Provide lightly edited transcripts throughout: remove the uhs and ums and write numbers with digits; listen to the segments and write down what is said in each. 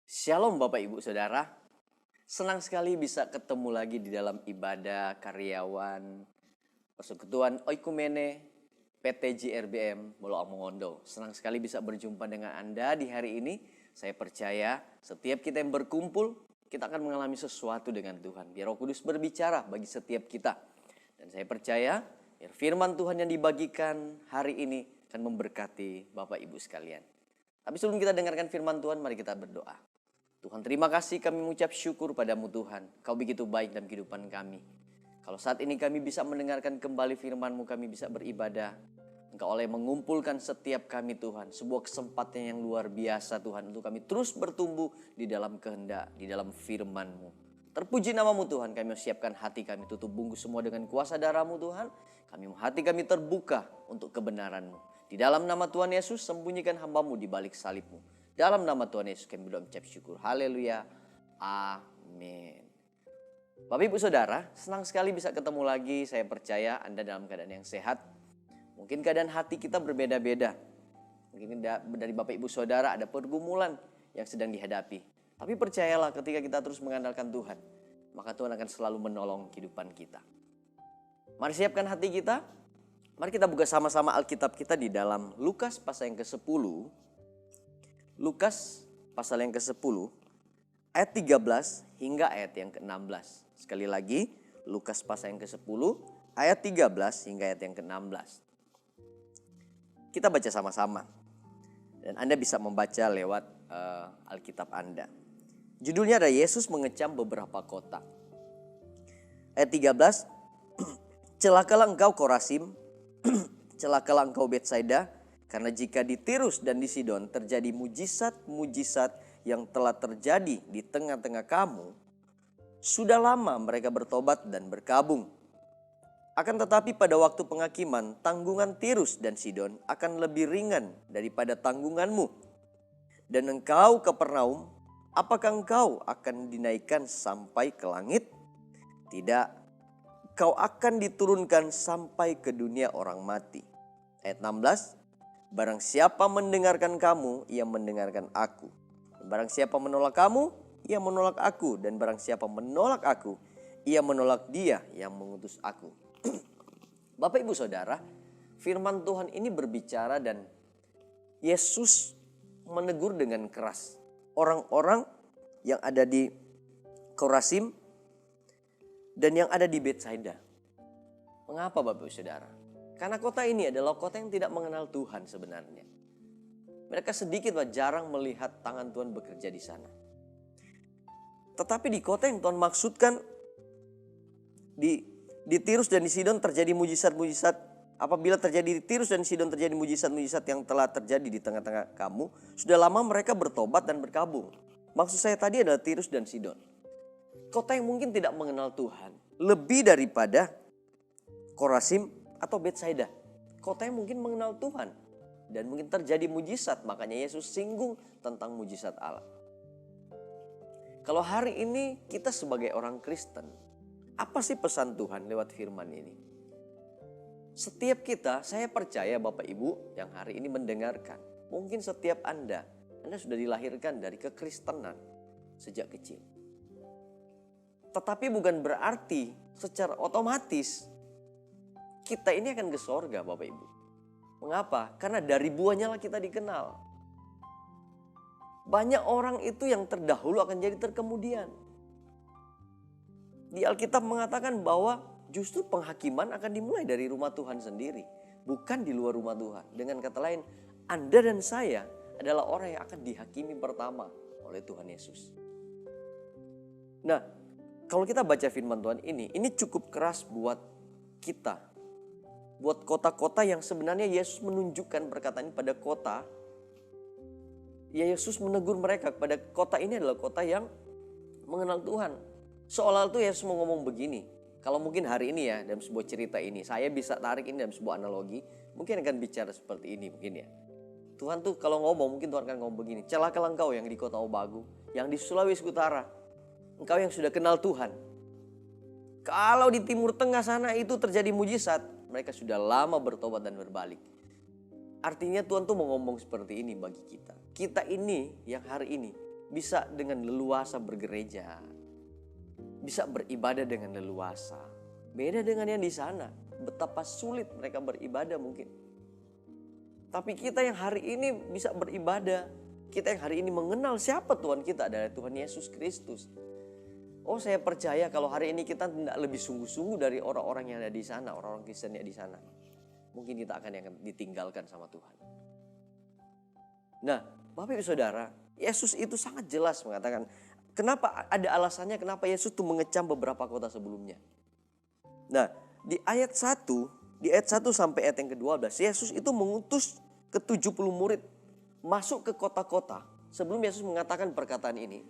Shalom Bapak Ibu Saudara, senang sekali bisa ketemu lagi di dalam ibadah karyawan Persekutuan Oikumene PT JRBM Bolo Amongondo. Senang sekali bisa berjumpa dengan Anda di hari ini. Saya percaya setiap kita yang berkumpul, kita akan mengalami sesuatu dengan Tuhan. Biar Roh Kudus berbicara bagi setiap kita. Dan saya percaya biar firman Tuhan yang dibagikan hari ini akan memberkati Bapak Ibu sekalian. Tapi sebelum kita dengarkan firman Tuhan, mari kita berdoa. Tuhan, terima kasih, kami mengucap syukur padamu Tuhan. Kau begitu baik dalam kehidupan kami. Kalau saat ini kami bisa mendengarkan kembali firman-Mu, kami bisa beribadah. Engkau oleh mengumpulkan setiap kami Tuhan. Sebuah kesempatan yang luar biasa Tuhan. Untuk kami terus bertumbuh di dalam kehendak, di dalam firman-Mu. Terpuji nama-Mu Tuhan. Kami siapkan hati kami, tutup bungkus semua dengan kuasa darah-Mu Tuhan. Hati kami terbuka untuk kebenaran-Mu. Di dalam nama Tuhan Yesus, sembunyikan hamba-Mu di balik salib-Mu. Dalam nama Tuhan Yesus kami berdoa mengucap syukur. Haleluya. Amin. Bapak Ibu Saudara, senang sekali bisa ketemu lagi. Saya percaya Anda dalam keadaan yang sehat. Mungkin keadaan hati kita berbeda-beda. Mungkin dari Bapak Ibu Saudara ada pergumulan yang sedang dihadapi. Tapi percayalah, ketika kita terus mengandalkan Tuhan, maka Tuhan akan selalu menolong kehidupan kita. Mari siapkan hati kita. Mari kita buka sama-sama Alkitab kita di dalam Lukas pasal yang ke-10. Lukas pasal yang ke-10 ayat 13 hingga ayat yang ke-16. Sekali lagi, Lukas pasal yang ke-10 ayat 13 hingga ayat yang ke-16. Kita baca sama-sama. Dan Anda bisa membaca lewat Alkitab Anda. Judulnya ada Yesus mengecam beberapa kota. Ayat 13, celakalah engkau Korazim, celakalah engkau Betsaida, karena jika di Tirus dan di Sidon terjadi mujizat-mujizat yang telah terjadi di tengah-tengah kamu, sudah lama mereka bertobat dan berkabung. Akan tetapi pada waktu penghakiman, tanggungan Tirus dan Sidon akan lebih ringan daripada tanggunganmu. Dan engkau Kapernaum, apakah engkau akan dinaikkan sampai ke langit? Tidak, kau akan diturunkan sampai ke dunia orang mati. Ayat 16, barang siapa mendengarkan kamu, ia mendengarkan aku. Barang siapa menolak kamu, ia menolak aku. Dan barang siapa menolak aku, ia menolak dia yang mengutus aku. Bapak Ibu Saudara, firman Tuhan ini berbicara dan Yesus menegur dengan keras orang-orang yang ada di Korazim dan yang ada di Betsaida. Mengapa Bapak Ibu Saudara? Karena kota ini adalah kota yang tidak mengenal Tuhan sebenarnya. Mereka sedikit jarang melihat tangan Tuhan bekerja di sana. Tetapi di kota yang Tuhan maksudkan, di Tirus dan di Sidon terjadi mujizat-mujizat. Apabila terjadi di Tirus dan Sidon terjadi mujizat-mujizat yang telah terjadi di tengah-tengah kamu, sudah lama mereka bertobat dan berkabung. Maksud saya tadi adalah Tirus dan Sidon. Kota yang mungkin tidak mengenal Tuhan. Lebih daripada Korazim atau Betsaida. Kota yang mungkin mengenal Tuhan. Dan mungkin terjadi mujizat. Makanya Yesus singgung tentang mujizat Allah. Kalau hari ini kita sebagai orang Kristen, apa sih pesan Tuhan lewat firman ini? Setiap kita, saya percaya Bapak Ibu yang hari ini mendengarkan. Mungkin setiap Anda sudah dilahirkan dari kekristenan sejak kecil. Tetapi bukan berarti secara otomatis kita ini akan ke sorga Bapak Ibu. Mengapa? Karena dari buahnya lah kita dikenal. Banyak orang itu yang terdahulu akan jadi terkemudian. Di Alkitab mengatakan bahwa justru penghakiman akan dimulai dari rumah Tuhan sendiri. Bukan di luar rumah Tuhan. Dengan kata lain, Anda dan saya adalah orang yang akan dihakimi pertama oleh Tuhan Yesus. Nah, kalau kita baca firman Tuhan ini cukup keras buat kita. Buat kota-kota yang sebenarnya Yesus menunjukkan perkataan ini pada kota. Ya, Yesus menegur mereka pada kota ini adalah kota yang mengenal Tuhan. Seolah itu Yesus mau ngomong begini. Kalau mungkin hari ini ya dalam sebuah cerita ini, saya bisa tarik ini dalam sebuah analogi. Mungkin akan bicara seperti ini mungkin ya. Tuhan tuh kalau ngomong, mungkin Tuhan akan ngomong begini. Celakalah engkau yang di kota Obagu, yang di Sulawesi Utara. Engkau yang sudah kenal Tuhan. Kalau di Timur Tengah sana itu terjadi mujizat, mereka sudah lama bertobat dan berbalik. Artinya Tuhan tuh mau ngomong seperti ini bagi kita. Kita ini yang hari ini bisa dengan leluasa bergereja, bisa beribadah dengan leluasa. Beda dengan yang di sana, betapa sulit mereka beribadah mungkin. Tapi kita yang hari ini bisa beribadah, kita yang hari ini mengenal siapa Tuhan kita adalah Tuhan Yesus Kristus. Oh, saya percaya kalau hari ini kita tidak lebih sungguh-sungguh dari orang-orang yang ada di sana, orang-orang Kristen yang di sana. Mungkin kita akan yang ditinggalkan sama Tuhan. Nah, Bapak Ibu Saudara, Yesus itu sangat jelas mengatakan, kenapa ada alasannya kenapa Yesus itu mengecam beberapa kota sebelumnya. Nah, di ayat 1 sampai ayat yang ke-12, Yesus itu mengutus ke-70 murid masuk ke kota-kota. Sebelum Yesus mengatakan perkataan ini,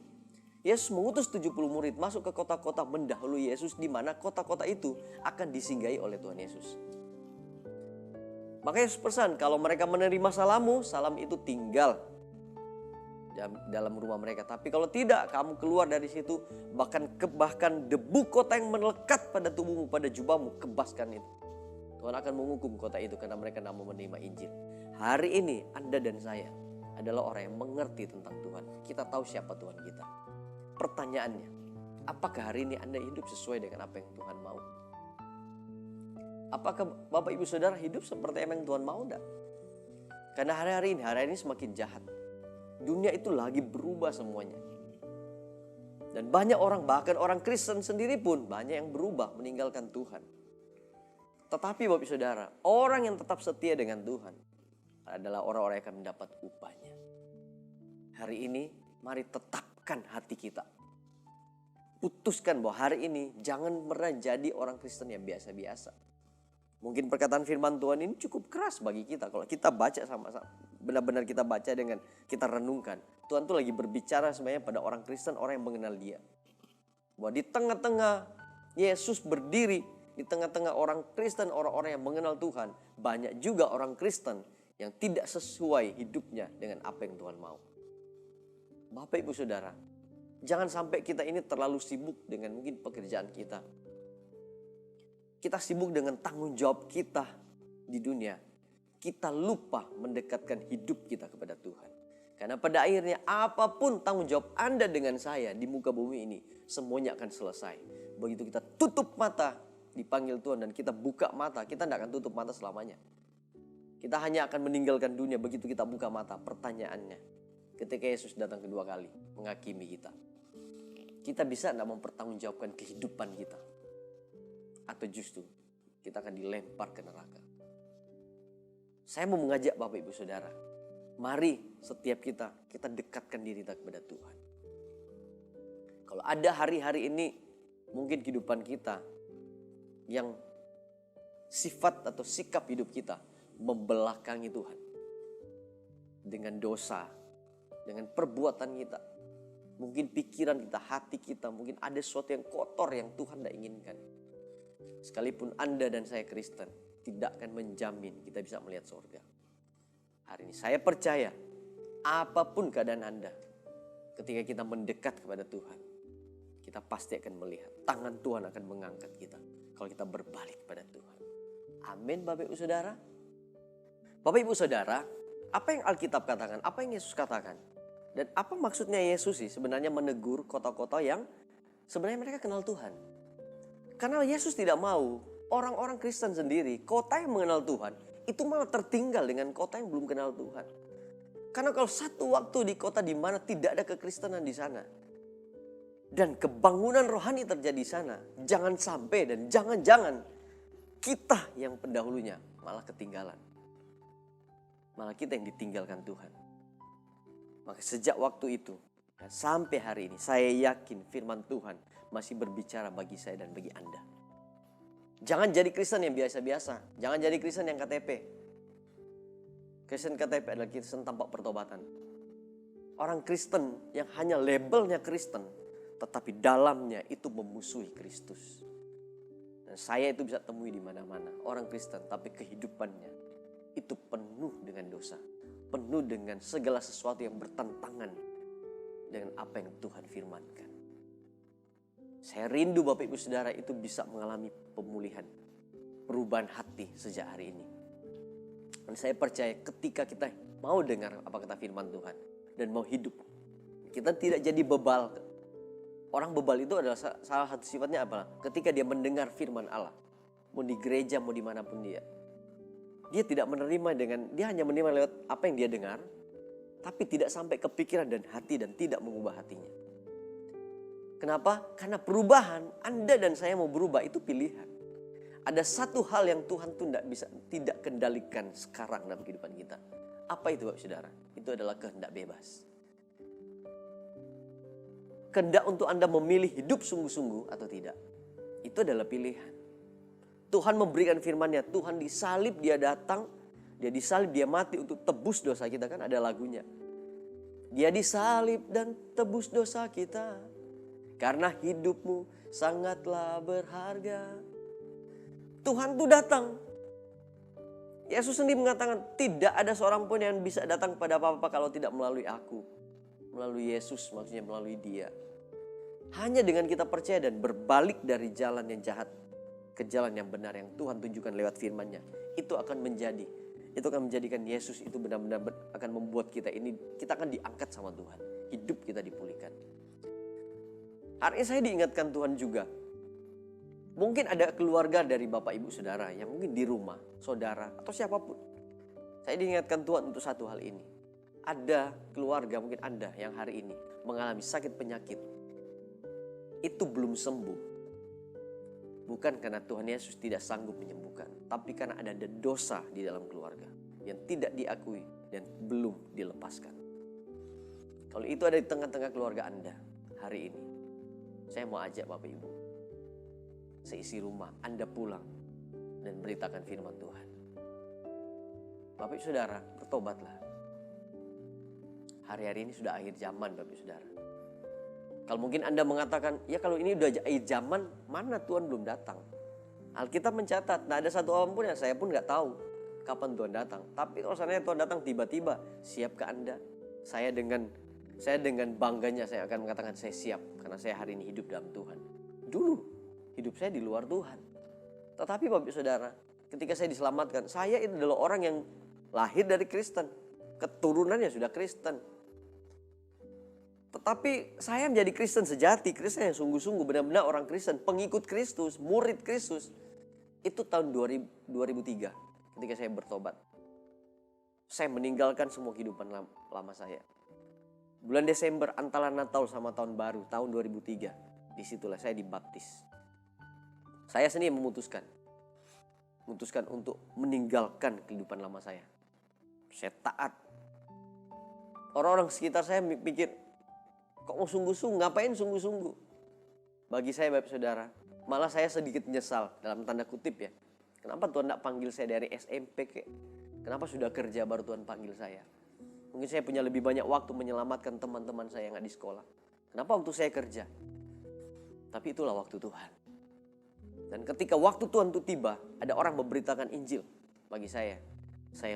Yesus mengutus 70 murid masuk ke kota-kota mendahului Yesus, di mana kota-kota itu akan disinggahi oleh Tuhan Yesus. Maka Yesus pesan, kalau mereka menerima salammu, salam itu tinggal dalam rumah mereka. Tapi kalau tidak, kamu keluar dari situ, bahkan debu kota yang melekat pada tubuhmu, pada jubahmu, kebaskan itu. Tuhan akan menghukum kota itu karena mereka tidak mau menerima Injil. Hari ini Anda dan saya adalah orang yang mengerti tentang Tuhan. Kita tahu siapa Tuhan kita. Pertanyaannya, apakah hari ini Anda hidup sesuai dengan apa yang Tuhan mau? Apakah Bapak Ibu Saudara hidup seperti apa yang Tuhan mau enggak? Karena hari ini semakin jahat. Dunia itu lagi berubah semuanya. Dan banyak orang, bahkan orang Kristen sendiri pun banyak yang berubah meninggalkan Tuhan. Tetapi Bapak Ibu Saudara, orang yang tetap setia dengan Tuhan adalah orang-orang yang akan mendapat upahnya. Hari ini mari tetapkan hati kita. Putuskan bahwa hari ini jangan pernah jadi orang Kristen yang biasa-biasa. Mungkin perkataan firman Tuhan ini cukup keras bagi kita. Kalau kita baca sama-sama, benar-benar kita baca dengan kita renungkan. Tuhan tuh lagi berbicara sebenarnya pada orang Kristen, orang yang mengenal Dia. Bahwa di tengah-tengah Yesus berdiri, di tengah-tengah orang Kristen, orang-orang yang mengenal Tuhan, banyak juga orang Kristen yang tidak sesuai hidupnya dengan apa yang Tuhan mau. Bapak Ibu Saudara, jangan sampai kita ini terlalu sibuk dengan mungkin pekerjaan kita. Kita sibuk dengan tanggung jawab kita di dunia. Kita lupa mendekatkan hidup kita kepada Tuhan. Karena pada akhirnya apapun tanggung jawab Anda dengan saya di muka bumi ini, semuanya akan selesai. Begitu kita tutup mata, dipanggil Tuhan dan kita buka mata, kita tidak akan tutup mata selamanya. Kita hanya akan meninggalkan dunia begitu kita buka mata. Pertanyaannya, ketika Yesus datang kedua kali menghakimi kita, kita bisa tidak mempertanggungjawabkan kehidupan kita? Atau justru kita akan dilempar ke neraka? Saya mau mengajak Bapak Ibu Saudara, mari setiap kita dekatkan diri kita kepada Tuhan. Kalau ada hari-hari ini mungkin kehidupan kita yang sifat atau sikap hidup kita membelakangi Tuhan dengan dosa, dengan perbuatan kita, mungkin pikiran kita, hati kita, mungkin ada sesuatu yang kotor yang Tuhan tidak inginkan. Sekalipun Anda dan saya Kristen, tidak akan menjamin kita bisa melihat surga. Hari ini saya percaya, apapun keadaan Anda, ketika kita mendekat kepada Tuhan, kita pasti akan melihat tangan Tuhan akan mengangkat kita kalau kita berbalik kepada Tuhan. Amin Bapak Ibu Saudara. Bapak Ibu Saudara, apa yang Alkitab katakan, apa yang Yesus katakan, dan apa maksudnya Yesus sih sebenarnya menegur kota-kota yang sebenarnya mereka kenal Tuhan. Karena Yesus tidak mau orang-orang Kristen sendiri, kota yang mengenal Tuhan, itu malah tertinggal dengan kota yang belum kenal Tuhan. Karena kalau satu waktu di kota di mana tidak ada kekristenan di sana, dan kebangunan rohani terjadi di sana, jangan sampai dan jangan-jangan kita yang pendahulunya malah ketinggalan. Malah kita yang ditinggalkan Tuhan. Maka sejak waktu itu dan sampai hari ini, saya yakin firman Tuhan masih berbicara bagi saya dan bagi Anda. Jangan jadi Kristen yang biasa-biasa. Jangan jadi Kristen yang KTP. Kristen KTP adalah Kristen tanpa pertobatan. Orang Kristen yang hanya labelnya Kristen, tetapi dalamnya itu memusuhi Kristus. Dan saya itu bisa temui di mana-mana. Orang Kristen tapi kehidupannya itu penuh dengan dosa. Penuh dengan segala sesuatu yang bertentangan dengan apa yang Tuhan firmankan. Saya rindu Bapak Ibu Saudara itu bisa mengalami pemulihan, perubahan hati sejak hari ini. Dan saya percaya ketika kita mau dengar apa kata firman Tuhan dan mau hidup Kita tidak jadi bebal. Orang bebal itu adalah salah satu sifatnya apa? Ketika dia mendengar firman Allah, mau di gereja, mau dimanapun dia tidak menerima dia hanya menerima lewat apa yang dia dengar, tapi tidak sampai ke pikiran dan hati dan tidak mengubah hatinya. Kenapa? Karena perubahan, Anda dan saya mau berubah itu pilihan. Ada satu hal yang Tuhan tuh tidak kendalikan sekarang dalam kehidupan kita. Apa itu, Bapak Saudara? Itu adalah kehendak bebas. Kehendak untuk Anda memilih hidup sungguh-sungguh atau tidak, itu adalah pilihan. Tuhan memberikan firman-Nya, Tuhan disalib, dia datang, dia disalib, dia mati untuk tebus dosa kita, kan ada lagunya. Dia disalib dan tebus dosa kita, karena hidupmu sangatlah berharga. Tuhan tuh datang. Yesus sendiri mengatakan, tidak ada seorang pun yang bisa datang kepada Bapa kalau tidak melalui aku. Melalui Yesus, maksudnya melalui dia. Hanya dengan kita percaya dan berbalik dari jalan yang jahat ke jalan yang benar yang Tuhan tunjukkan lewat firman-Nya, itu akan menjadikan Yesus itu benar-benar akan membuat kita akan diangkat sama Tuhan. Hidup kita dipulihkan. Hari ini saya diingatkan Tuhan juga. Mungkin ada keluarga dari Bapak Ibu Saudara yang mungkin di rumah, saudara atau siapapun. Saya diingatkan Tuhan untuk satu hal ini. Ada keluarga mungkin Anda yang hari ini mengalami sakit penyakit. Itu belum sembuh. Bukan karena Tuhan Yesus tidak sanggup menyembuhkan, tapi karena ada dosa di dalam keluarga yang tidak diakui dan belum dilepaskan. Kalau itu ada di tengah-tengah keluarga Anda hari ini, saya mau ajak Bapak Ibu, seisi rumah Anda pulang dan beritakan firman Tuhan. Bapak Ibu Saudara, bertobatlah. Hari-hari ini sudah akhir zaman, Bapak Ibu Saudara. Kalau mungkin Anda mengatakan, ya kalau ini udah akhir zaman, mana Tuhan belum datang? Alkitab mencatat, ada satu orang pun yang saya pun gak tahu kapan Tuhan datang. Tapi kalau seandainya Tuhan datang tiba-tiba, siapkah Anda? Saya dengan bangganya saya akan mengatakan saya siap. Karena saya hari ini hidup dalam Tuhan. Dulu, hidup saya di luar Tuhan. Tetapi Bapak Saudara, ketika saya diselamatkan, saya itu adalah orang yang lahir dari Kristen. Keturunannya sudah Kristen. Tetapi saya menjadi Kristen sejati, Kristen yang sungguh-sungguh, benar-benar orang Kristen, pengikut Kristus, murid Kristus. Itu tahun 2003 ketika saya bertobat. Saya meninggalkan semua kehidupan lama saya. Bulan Desember antara Natal sama tahun baru, tahun 2003. Disitulah saya dibaptis. Saya sendiri memutuskan untuk meninggalkan kehidupan lama saya. Saya taat. Orang-orang sekitar saya pikir, kok mau sungguh-sungguh? Ngapain sungguh-sungguh? Bagi saya Bapak Saudara, malah saya sedikit menyesal dalam tanda kutip ya. Kenapa Tuhan tidak panggil saya dari SMP kek? Kenapa sudah kerja baru Tuhan panggil saya? Mungkin saya punya lebih banyak waktu menyelamatkan teman-teman saya yang ada di sekolah. Kenapa waktu saya kerja? Tapi itulah waktu Tuhan. Dan ketika waktu Tuhan itu tiba, ada orang memberitakan Injil bagi saya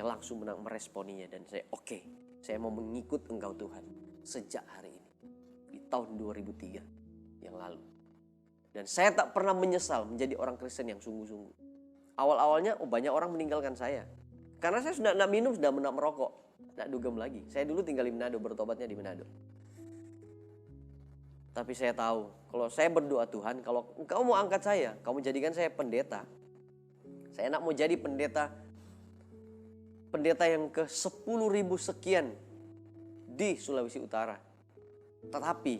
langsung meresponinya dan oke, saya mau mengikut Engkau Tuhan sejak hari ini. Di tahun 2003 yang lalu. Dan saya tak pernah menyesal menjadi orang Kristen yang sungguh-sungguh. Awal-awalnya banyak orang meninggalkan saya. Karena saya sudah tidak minum, sudah tidak merokok. Tidak dugem lagi. Saya dulu tinggal di Manado, bertobatnya di Manado. Tapi saya tahu, kalau saya berdoa Tuhan, kalau Engkau mau angkat saya, kamu jadikan saya pendeta. Saya nak mau jadi pendeta yang ke 10.000 sekian di Sulawesi Utara. Tetapi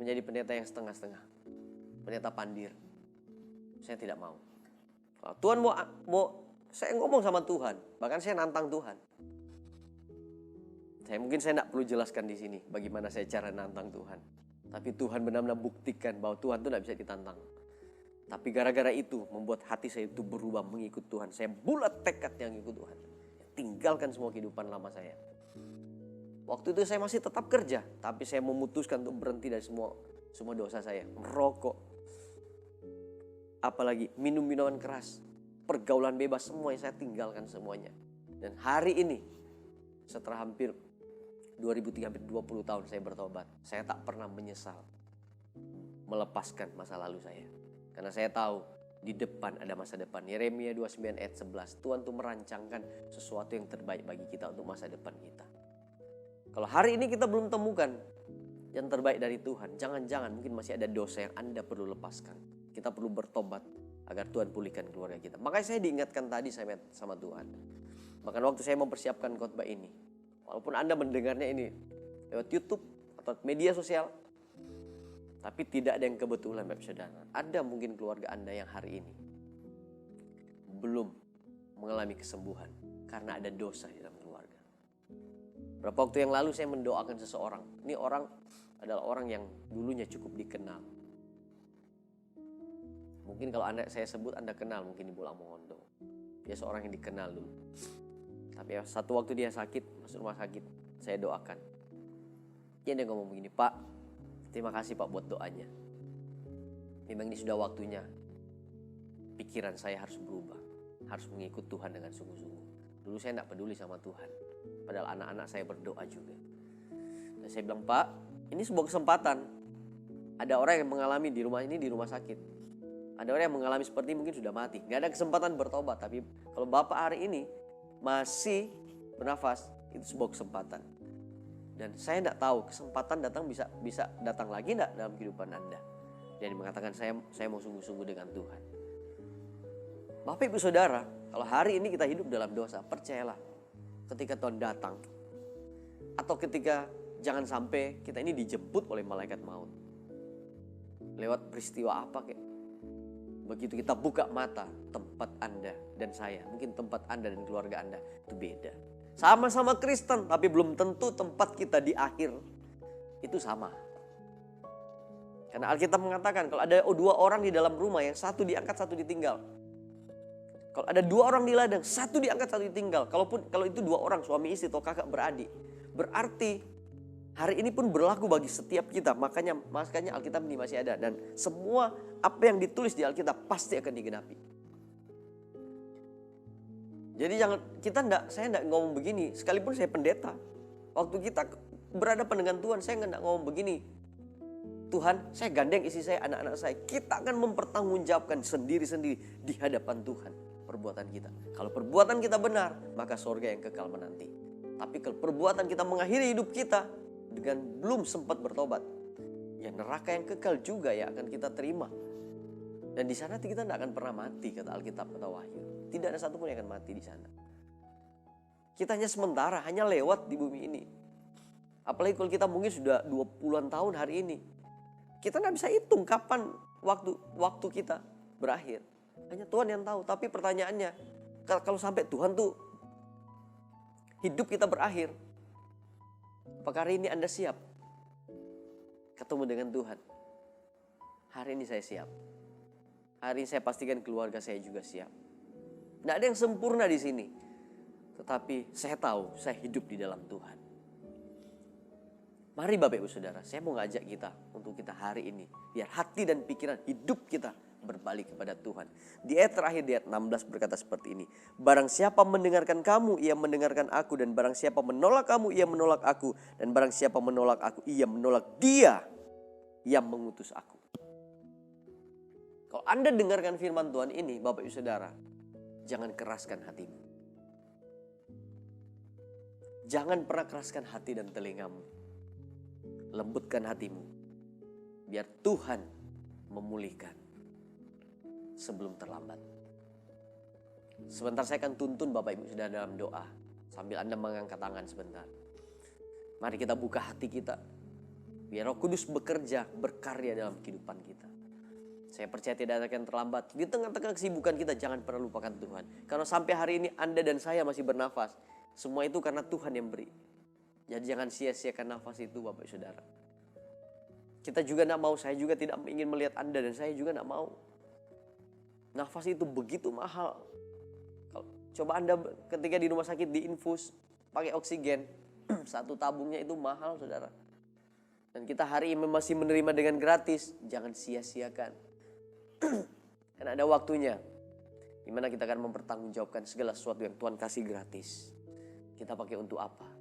menjadi pendeta yang setengah-setengah. Pendeta pandir. Saya tidak mau. Kalau Tuhan mau saya ngomong sama Tuhan. Bahkan saya nantang Tuhan. Mungkin saya tidak perlu jelaskan di sini bagaimana saya cara nantang Tuhan. Tapi Tuhan benar-benar buktikan bahwa Tuhan itu tidak bisa ditantang. Tapi gara-gara itu membuat hati saya itu berubah mengikut Tuhan. Saya bulat tekad yang ikut Tuhan. Tinggalkan semua kehidupan lama saya. Waktu itu saya masih tetap kerja, tapi saya memutuskan untuk berhenti dari semua dosa saya. Merokok, apalagi minum minuman keras, pergaulan bebas, semuanya saya tinggalkan semuanya. Dan hari ini, setelah hampir 2003, hampir 20 tahun saya bertobat, saya tak pernah menyesal melepaskan masa lalu saya. Karena saya tahu di depan ada masa depan. Yeremia 29 ayat 11, Tuhan tuh merancangkan sesuatu yang terbaik bagi kita untuk masa depan kita. Kalau hari ini kita belum temukan yang terbaik dari Tuhan, jangan-jangan mungkin masih ada dosa yang Anda perlu lepaskan. Kita perlu bertobat agar Tuhan pulihkan keluarga kita. Makanya saya diingatkan tadi sama Tuhan. Bahkan waktu saya mempersiapkan khotbah ini, walaupun Anda mendengarnya ini lewat YouTube atau media sosial, tapi tidak ada yang kebetulan, Bapak Saudara. Ada mungkin keluarga Anda yang hari ini belum mengalami kesembuhan karena ada dosa di dalam keluarga. Berapa waktu yang lalu saya mendoakan seseorang. Ini orang adalah orang yang dulunya cukup dikenal. Mungkin kalau saya sebut Anda kenal, mungkin Ibu Lamongondo. Dia seorang yang dikenal dulu. Tapi satu waktu dia sakit, masuk rumah sakit, saya doakan. Dia ngomong begini, Pak, terima kasih Pak buat doanya. Memang ini sudah waktunya. Pikiran saya harus berubah. Harus mengikut Tuhan dengan sungguh-sungguh. Dulu saya tidak peduli sama Tuhan. Padahal anak-anak saya berdoa juga. Dan saya bilang, Pak, ini sebuah kesempatan. Ada orang yang mengalami di rumah ini, di rumah sakit. Ada orang yang mengalami seperti ini, mungkin sudah mati. Gak ada kesempatan bertobat. Tapi kalau Bapak hari ini masih bernafas, itu sebuah kesempatan. Dan saya tidak tahu kesempatan datang bisa datang lagi tidak dalam kehidupan Anda. Dan mengatakan saya mau sungguh-sungguh dengan Tuhan. Bapak Ibu Saudara, kalau hari ini kita hidup dalam dosa, percayalah ketika Tuhan datang. Atau ketika jangan sampai kita ini dijemput oleh malaikat maut. Lewat peristiwa apa kayak. Begitu kita buka mata, tempat Anda dan saya, mungkin tempat Anda dan keluarga Anda itu beda. Sama-sama Kristen, tapi belum tentu tempat kita di akhir itu sama. Karena Alkitab mengatakan kalau ada dua orang di dalam rumah, yang satu diangkat, satu ditinggal. Kalau ada dua orang di ladang, satu diangkat, satu ditinggal. Kalau itu dua orang, suami istri atau kakak beradik, berarti hari ini pun berlaku bagi setiap kita. Makanya Alkitab ini masih ada. Dan semua apa yang ditulis di Alkitab pasti akan digenapi. Jadi saya tidak ngomong begini. Sekalipun saya pendeta. Waktu kita berhadapan dengan Tuhan, saya tidak ngomong begini. Tuhan, saya gandeng istri saya, anak-anak saya. Kita akan mempertanggungjawabkan sendiri-sendiri di hadapan Tuhan perbuatan kita. Kalau perbuatan kita benar, maka surga yang kekal menanti. Tapi kalau perbuatan kita mengakhiri hidup kita dengan belum sempat bertobat, ya neraka yang kekal juga ya akan kita terima. Dan di sana kita tidak akan pernah mati, kata Alkitab, kata Wahyu. Tidak ada satupun yang akan mati di sana. Kita hanya sementara, hanya lewat di bumi ini. Apalagi kalau kita mungkin sudah 20-an tahun hari ini. Kita tidak bisa hitung kapan waktu kita berakhir. Hanya Tuhan yang tahu. Tapi pertanyaannya, kalau sampai Tuhan tuh hidup kita berakhir, apakah hari ini Anda siap ketemu dengan Tuhan? Hari ini saya siap. Hari ini saya pastikan keluarga saya juga siap. Tidak ada yang sempurna di sini. Tetapi saya tahu saya hidup di dalam Tuhan. Mari Bapak Ibu Saudara, saya mau ngajak kita untuk kita hari ini. Biar hati dan pikiran hidup kita berbalik kepada Tuhan. Di ayat terakhir, di ayat 16 berkata seperti ini. Barang siapa mendengarkan kamu, ia mendengarkan aku. Dan barang siapa menolak kamu, ia menolak aku. Dan barang siapa menolak aku, ia menolak Dia yang mengutus aku. Kalau Anda dengarkan firman Tuhan ini, Bapak Ibu Saudara, jangan keraskan hatimu. Jangan pernah keraskan hati dan telingamu. Lembutkan hatimu. Biar Tuhan memulihkan sebelum terlambat. Sebentar saya akan tuntun Bapak Ibu Saudara dalam doa. Sambil Anda mengangkat tangan sebentar. Mari kita buka hati kita. Biar Roh Kudus bekerja, berkarya dalam kehidupan kita. Saya percaya tidak akan terlambat. Di tengah-tengah kesibukan kita jangan pernah lupakan Tuhan. Karena sampai hari ini Anda dan saya masih bernafas. Semua itu karena Tuhan yang beri. Jadi jangan sia-siakan nafas itu Bapak Saudara. Kita juga tidak mau, saya juga tidak ingin melihat Anda dan saya juga tidak mau. Nafas itu begitu mahal. Coba Anda ketika di rumah sakit diinfus pakai oksigen. Satu tabungnya itu mahal Saudara. Dan kita hari ini masih menerima dengan gratis. Jangan sia-siakan. Karena ada waktunya. Dimana kita akan mempertanggungjawabkan segala sesuatu yang Tuhan kasih gratis. Kita pakai untuk apa?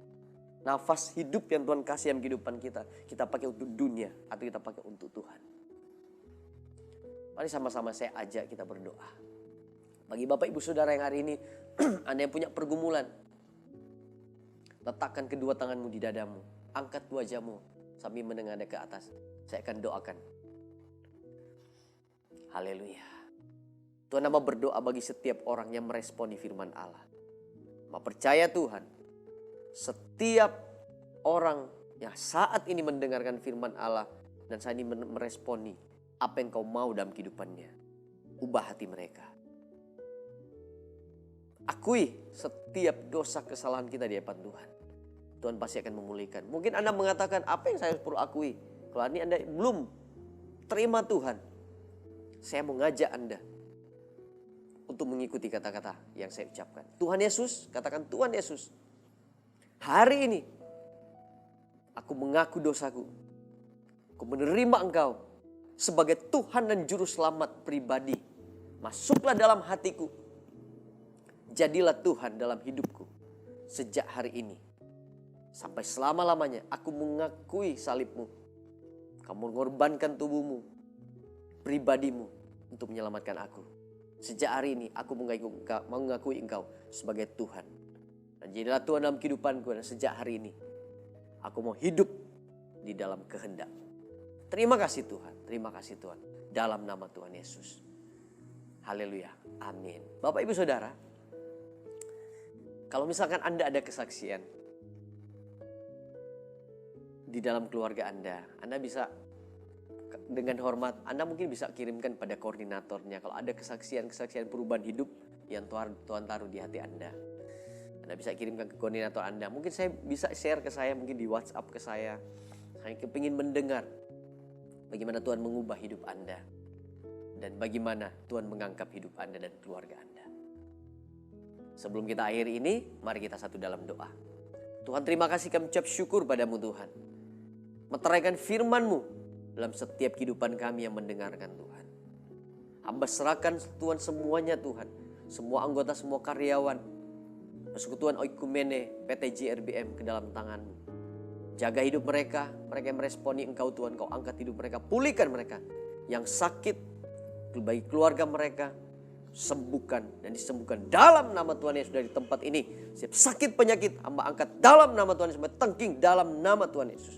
Nafas hidup yang Tuhan kasih dalam kehidupan kita. Kita pakai untuk dunia atau kita pakai untuk Tuhan. Mari sama-sama saya ajak kita berdoa. Bagi Bapak Ibu Saudara yang hari ini Anda yang punya pergumulan. Letakkan kedua tanganmu di dadamu. Angkat wajahmu sambil menengadah ke atas. Saya akan doakan. Haleluya. Tuhan mau berdoa bagi setiap orang yang meresponi firman Allah. Mau percaya Tuhan, setiap orang yang saat ini mendengarkan firman Allah dan saat ini meresponi apa yang kau mau dalam kehidupannya. Ubah hati mereka. Akui setiap dosa kesalahan kita di hadapan Tuhan. Tuhan pasti akan memulihkan. Mungkin Anda mengatakan, apa yang saya perlu akui? Kalau ini Anda belum terima Tuhan, saya mau ngajak Anda untuk mengikuti kata-kata yang saya ucapkan. Tuhan Yesus, katakan Tuhan Yesus, hari ini aku mengaku dosaku. Aku menerima Engkau sebagai Tuhan dan Juru Selamat pribadi. Masuklah dalam hatiku. Jadilah Tuhan dalam hidupku. Sejak hari ini sampai selama-lamanya aku mengakui salibmu. Kamu mengorbankan tubuhmu, pribadimu untuk menyelamatkan aku. Sejak hari ini aku mengakui Engkau sebagai Tuhan. Dan jadilah Tuhan dalam kehidupanku. Dan sejak hari ini aku mau hidup di dalam kehendak. Terima kasih Tuhan. Terima kasih Tuhan. Dalam nama Tuhan Yesus. Haleluya. Amin. Bapak Ibu Saudara, kalau misalkan Anda ada kesaksian di dalam keluarga Anda bisa dengan hormat, Anda mungkin bisa kirimkan pada koordinatornya. Kalau ada kesaksian-kesaksian perubahan hidup yang Tuhan taruh di hati Anda bisa kirimkan ke koordinator Anda. Mungkin saya bisa share ke saya, mungkin di WhatsApp ke saya. Saya ingin mendengar bagaimana Tuhan mengubah hidup Anda. Dan bagaimana Tuhan mengangkat hidup Anda dan keluarga Anda. Sebelum kita akhiri ini, mari kita satu dalam doa. Tuhan, terima kasih, kami ucap syukur padamu Tuhan. Meteraikan firman-Mu dalam setiap kehidupan kami yang mendengarkan Tuhan. Hamba serahkan Tuhan semuanya Tuhan. Semua anggota, semua karyawan. Persekutuan Oikumene PT JRBM ke dalam tangan-Mu. Jaga hidup mereka yang meresponi Engkau Tuhan. Kau angkat hidup mereka, pulihkan mereka. Yang sakit, bagi keluarga mereka, sembuhkan dan disembuhkan dalam nama Tuhan Yesus dari tempat ini. Setiap sakit penyakit hamba angkat dalam nama Tuhan Yesus. Sampai tengking dalam nama Tuhan Yesus.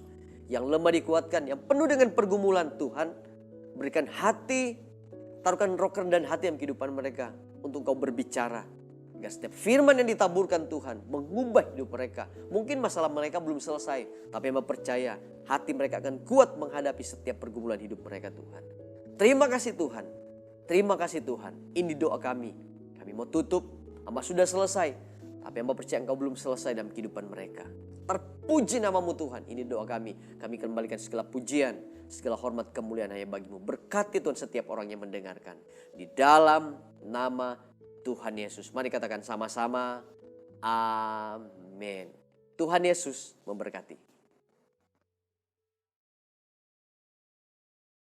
Yang lemah dikuatkan, yang penuh dengan pergumulan Tuhan. Berikan hati, taruhkan roh kerendahan hati dalam kehidupan mereka. Untuk Kau berbicara. Agar setiap firman yang ditaburkan Tuhan mengubah hidup mereka. Mungkin masalah mereka belum selesai. Tapi hamba percaya hati mereka akan kuat menghadapi setiap pergumulan hidup mereka Tuhan. Terima kasih Tuhan. Terima kasih Tuhan. Ini doa kami. Kami mau tutup. Hamba sudah selesai. Tapi hamba percaya Engkau belum selesai dalam kehidupan mereka. Terpuji namamu Tuhan. Ini doa kami. Kami kembalikan segala pujian, segala hormat kemuliaan hanya bagimu. Berkati Tuhan setiap orang yang mendengarkan. Di dalam nama Tuhan Yesus. Mari katakan sama-sama. Amin. Tuhan Yesus memberkati.